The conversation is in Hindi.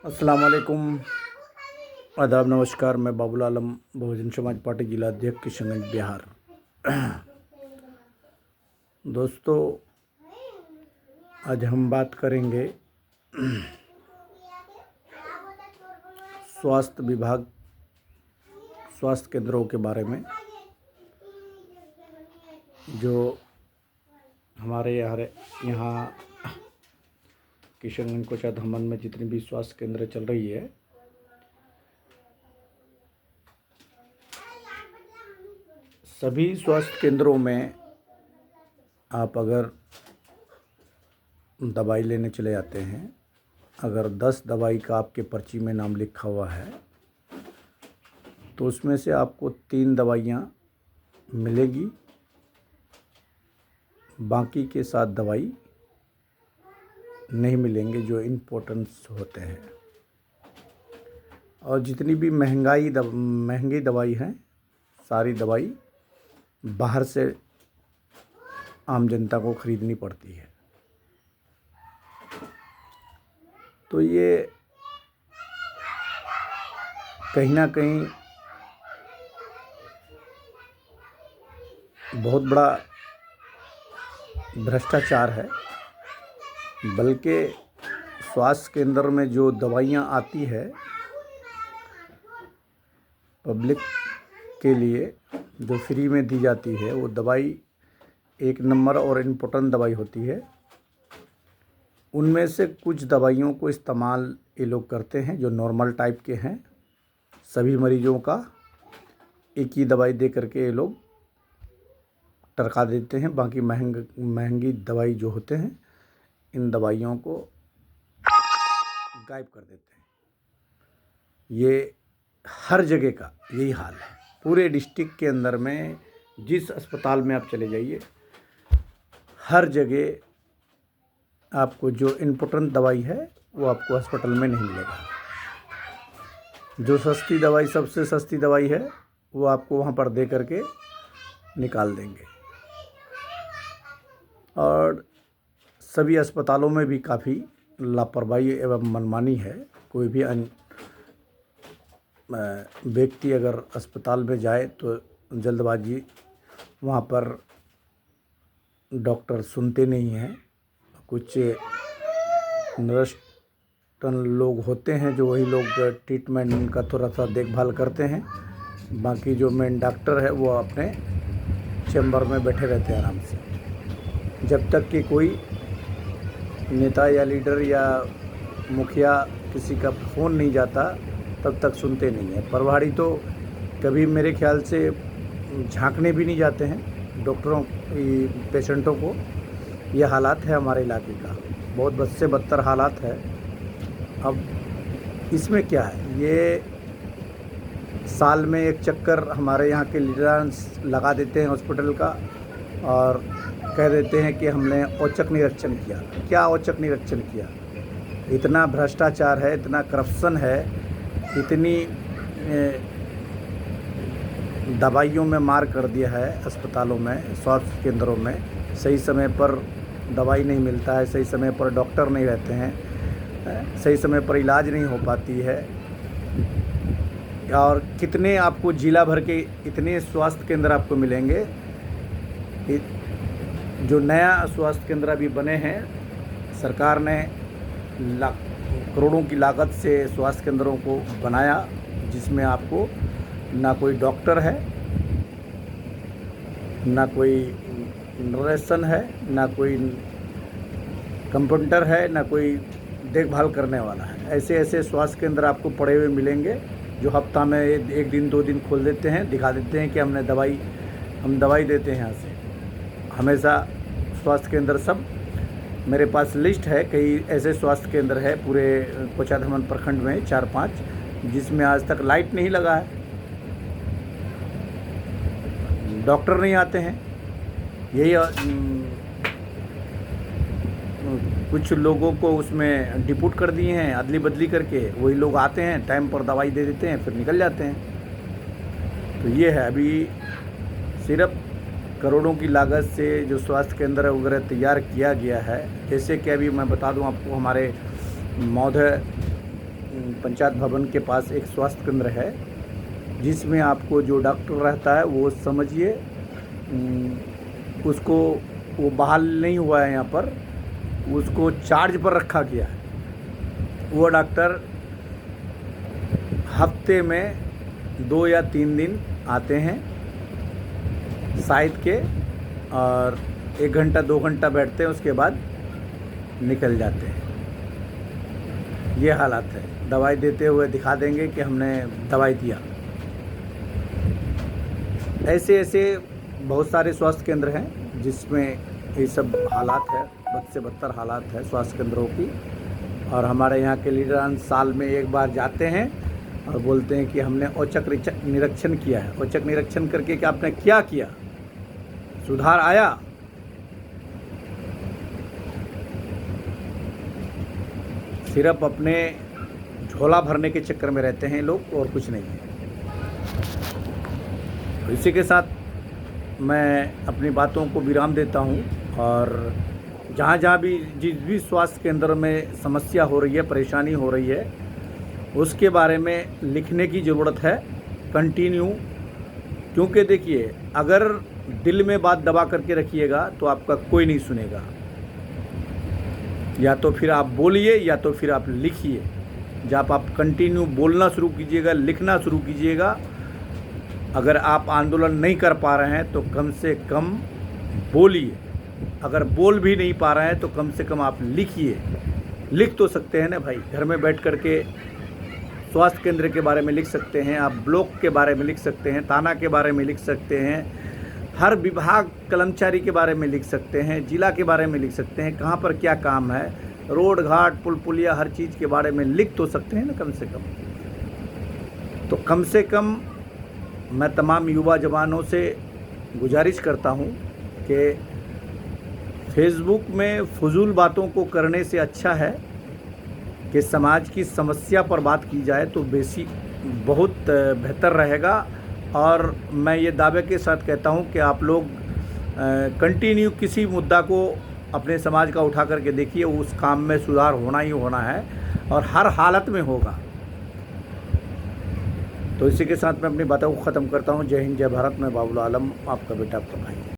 अस्सलाम वालेकुम, आदाब, नमस्कार। मैं बाबुल आलम, बहुजन समाज पार्टी जिला अध्यक्ष किशनगंज बिहार। दोस्तों, आज हम बात करेंगे स्वास्थ्य विभाग, स्वास्थ्य केंद्रों के बारे में। जो हमारे यहाँ किशनगंज कोचा धमन में जितनी भी स्वास्थ्य केंद्र चल रही है, सभी स्वास्थ्य केंद्रों में आप अगर दवाई लेने चले जाते हैं, अगर 10 दवाई का आपके पर्ची में नाम लिखा हुआ है तो उसमें से आपको 3 दवाइयाँ मिलेगी, बाकी के 7 दवाई नहीं मिलेंगे जो इम्पोर्टेंस होते हैं। और जितनी भी महंगी दवाई है, सारी दवाई बाहर से आम जनता को ख़रीदनी पड़ती है। तो ये कहीं ना कहीं बहुत बड़ा भ्रष्टाचार है। बल्कि स्वास्थ्य केंद्र में जो दवाइयाँ आती है पब्लिक के लिए, जो फ्री में दी जाती है, वो दवाई एक नंबर और इम्पोर्टेंट दवाई होती है। उनमें से कुछ दवाइयों को इस्तेमाल ये लोग करते हैं जो नॉर्मल टाइप के हैं। सभी मरीजों का एक ही दवाई दे करके ये लोग टरका देते हैं। बाकी महंगी दवाई जो होते हैं, इन दवाइयों को गायब कर देते हैं। ये हर जगह का यही हाल है। पूरे डिस्ट्रिक्ट के अंदर में जिस अस्पताल में आप चले जाइए, हर जगह आपको जो इम्पोर्टेंट दवाई है वो आपको अस्पताल में नहीं मिलेगा। जो सस्ती दवाई, सबसे सस्ती दवाई है, वो आपको वहाँ पर दे करके निकाल देंगे। और सभी अस्पतालों में भी काफ़ी लापरवाही एवं मनमानी है। कोई भी व्यक्ति अगर अस्पताल में जाए तो जल्दबाजी, वहाँ पर डॉक्टर सुनते नहीं हैं। कुछ नर्स लोग होते हैं जो वही लोग ट्रीटमेंट का थोड़ा सा देखभाल करते हैं। बाकी जो मेन डॉक्टर है वो अपने चैम्बर में बैठे रहते हैं आराम से। जब तक कि कोई नेता या लीडर या मुखिया किसी का फ़ोन नहीं जाता, तब तक सुनते नहीं हैं। प्रभारी तो कभी मेरे ख्याल से झांकने भी नहीं जाते हैं डॉक्टरों पेशेंटों को। यह हालात है हमारे इलाके का, बहुत बद से बदतर हालात है। अब इसमें क्या है, ये साल में एक चक्कर हमारे यहाँ के लीडर्स लगा देते हैं हॉस्पिटल का और कह देते हैं कि हमने औचक निरीक्षण किया। क्या औचक निरीक्षण किया? इतना भ्रष्टाचार है, इतना करप्शन है, इतनी दवाइयों में मार कर दिया है अस्पतालों में, स्वास्थ्य केंद्रों में। सही समय पर दवाई नहीं मिलता है, सही समय पर डॉक्टर नहीं रहते हैं, सही समय पर इलाज नहीं हो पाती है। और कितने आपको जिला भर के इतने स्वास्थ्य केंद्र आपको मिलेंगे। जो नया स्वास्थ्य केंद्र अभी बने हैं, सरकार ने करोड़ों की लागत से स्वास्थ्य केंद्रों को बनाया, जिसमें आपको ना कोई डॉक्टर है, ना कोई नर्सन है, ना कोई कंपाउंडर है, ना कोई देखभाल करने वाला है। ऐसे ऐसे स्वास्थ्य केंद्र आपको पड़े हुए मिलेंगे जो हफ्ता में 1 दिन 2 दिन खोल देते हैं, दिखा देते हैं कि हम दवाई देते हैं यहाँ से। हमेशा स्वास्थ्य केंद्र सब, मेरे पास लिस्ट है, कई ऐसे स्वास्थ्य केंद्र है पूरे कोचा धमन प्रखंड में 4-5, जिसमें आज तक लाइट नहीं लगा है, डॉक्टर नहीं आते हैं। यही कुछ लोगों को उसमें डिप्यूट कर दिए हैं, अदली बदली करके। वही लोग आते हैं, टाइम पर दवाई दे देते हैं, फिर निकल जाते हैं। तो ये है, अभी सिर्फ करोड़ों की लागत से जो स्वास्थ्य केंद्र वगैरह तैयार किया गया है। जैसे कि अभी मैं बता दूं आपको, हमारे महोदय पंचायत भवन के पास एक स्वास्थ्य केंद्र है, जिसमें आपको जो डॉक्टर रहता है वो समझिए उसको वो बहाल नहीं हुआ है यहाँ पर, उसको चार्ज पर रखा गया है। वो डॉक्टर हफ्ते में 2 या 3 दिन आते हैं साइट के, और 1 घंटा 2 घंटा बैठते हैं, उसके बाद निकल जाते हैं। ये हालात है। दवाई देते हुए दिखा देंगे कि हमने दवाई दिया। ऐसे ऐसे बहुत सारे स्वास्थ्य केंद्र हैं जिसमें ये सब हालात है, बद से बदतर हालात है स्वास्थ्य केंद्रों की। और हमारे यहाँ के लीडरान साल में एक बार जाते हैं और बोलते हैं कि हमने औचक निरीक्षण किया है। औचक निरीक्षण करके कि आपने क्या किया, सुधार आया? सिर्फ अपने झोला भरने के चक्कर में रहते हैं लोग, और कुछ नहीं है। तो इसी के साथ मैं अपनी बातों को विराम देता हूं, और जहाँ जहाँ भी जिस भी स्वास्थ्य केंद्र में समस्या हो रही है, परेशानी हो रही है, उसके बारे में लिखने की ज़रूरत है कंटिन्यू। क्योंकि देखिए, अगर दिल में बात दबा करके रखिएगा तो आपका कोई नहीं सुनेगा। या तो फिर आप बोलिए या तो फिर आप लिखिए। जब आप कंटिन्यू बोलना शुरू कीजिएगा, लिखना शुरू कीजिएगा। अगर आप आंदोलन नहीं कर पा रहे हैं तो कम से कम बोलिए। अगर बोल भी नहीं पा रहे हैं तो कम से कम आप लिखिए। लिख तो सकते हैं ना भाई, घर में बैठ कर के स्वास्थ्य केंद्र के बारे में लिख सकते हैं, आप ब्लॉक के बारे में लिख सकते हैं, थाना के बारे में लिख सकते हैं, हर विभाग कर्मचारी के बारे में लिख सकते हैं, जिला के बारे में लिख सकते हैं, कहाँ पर क्या काम है, रोड घाट पुल पुलिया हर चीज़ के बारे में लिख तो सकते हैं ना कम से कम। तो कम से कम मैं तमाम युवा जवानों से गुजारिश करता हूँ कि फेसबुक में फजूल बातों को करने से अच्छा है कि समाज की समस्या पर बात की जाए तो बहुत बेहतर रहेगा। और मैं ये दावे के साथ कहता हूँ कि आप लोग कंटिन्यू किसी मुद्दा को अपने समाज का उठा करके देखिए, उस काम में सुधार होना ही होना है, और हर हालत में होगा। तो इसी के साथ मैं अपनी बातों को ख़त्म करता हूँ। जय हिंद, जय भारत। मैं बाबुल आलम, आपका बेटा, आपका भाई।